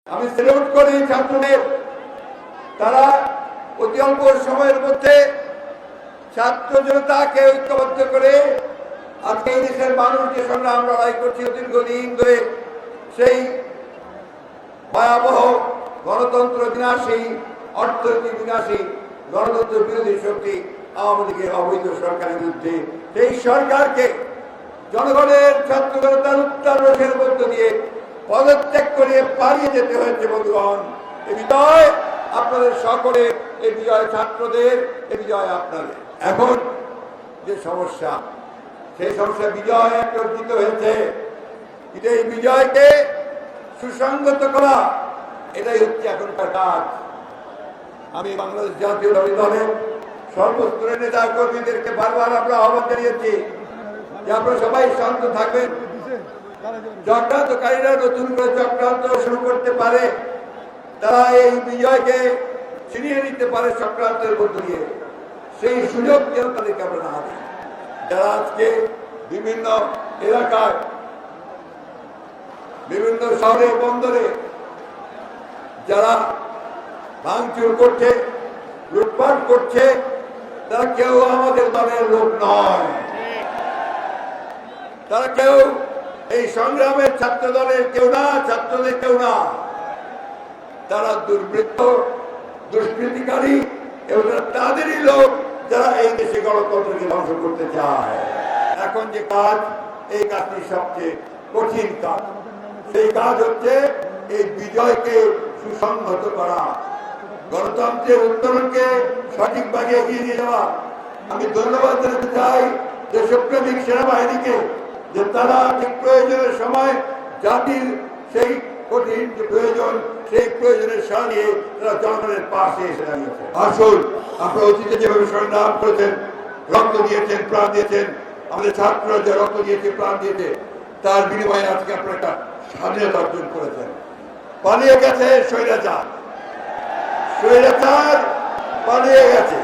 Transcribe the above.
আমি সেলুট করি ছাত্রদের, তারা অতি অল্প সময়ের মধ্যে ছাত্র জনতাকে ঐক্যবদ্ধ করে আজকে এই দেশের মানুষ যে সংগ্রাম লড়াই করছে দীর্ঘদিন ধরে, সেই ভয়াবহ গণতন্ত্র বিনাশী, অর্থনৈতিক বিনাশী, গণতন্ত্র বিরোধী শক্তি আওয়ামী লীগের অবৈধ সরকারের বিরুদ্ধে সেই সরকারকে জনগণের ছাত্র জনতার উত্তারোষের মধ্য দিয়ে পদত্যাগ করে পালিয়ে যেতে হয়েছে। বন্ধুগণ, এই বিজয় আপনাদের সকলের, এই বিজয় ছাত্রদের, এই বিজয় আপনাদের। এখন যে সমস্যা, সেই সমস্যা বিজয় অর্জিত হয়েছে, কিন্তু এই বিজয়কে সুসংগত করা, এটাই হচ্ছে এখনকার কাজ। আমি বাংলাদেশ জাতীয় দলের সর্বস্তরের নেতা কর্মীদেরকে বারবার আমরা আহ্বান জানিয়েছি যে আপনারা সবাই শান্ত থাকবেন। চক্রান্তকারীরা নতুন করে চক্রান্ত শুরু করতে পারে, তারা এই বিজয়কে ছিনিয়ে নিতে পারে চক্রান্তের মধ্য দিয়ে, সেই সুযোগ যেন তাদেরকে আমরা না দিই। যারা আজকে বিভিন্ন এলাকায়, বিভিন্ন শহরে বন্দরে যারা ভাঙচুর করছে, লুটপাট করছে, তারা কেউ আমাদের দলের লোক নয়, তারা কেউ এই সংগ্রামের ছাত্র দলের কেউ না, ছাত্রদের কেউ না। তারা দুর্বৃত্ত, দুষ্কৃতিকারী এবং তাদেরই লোক যারা এই দেশে গণতন্ত্রকে ধ্বংস করতে চায়। এখন যে কাজ, এই কাজটি সবচেয়ে কঠিন কাজ। সেই কাজ হচ্ছে এই বিজয়কে সুসংহত করা, গণতন্ত্রের উত্তরণকে সঠিকভাবে এগিয়ে নিয়ে যাওয়া। আমি ধন্যবাদ জানাতে চাই দেশপ্রেমিক সেনাবাহিনীকে, যে তারা ঠিক প্রয়োজনের সময় জাতির সেই কঠিন যে প্রয়োজন, সেই প্রয়োজনের সারিয়ে তারা জনগণের পাশে এসে দাঁড়িয়েছে। আসুন, আপনারা অতীতে যেভাবে সংগ্রাম করেছেন, রক্ত দিয়েছেন, প্রাণ দিয়েছেন, আমাদের ছাত্ররা যে রক্ত দিয়েছে, প্রাণ দিয়েছে, তার বিনিময়ে আজকে আপনারা একটা স্বাধীনতা অর্জন করেছেন। পালিয়ে গেছে স্বৈরাচার, স্বৈরাচার পালিয়ে গেছে।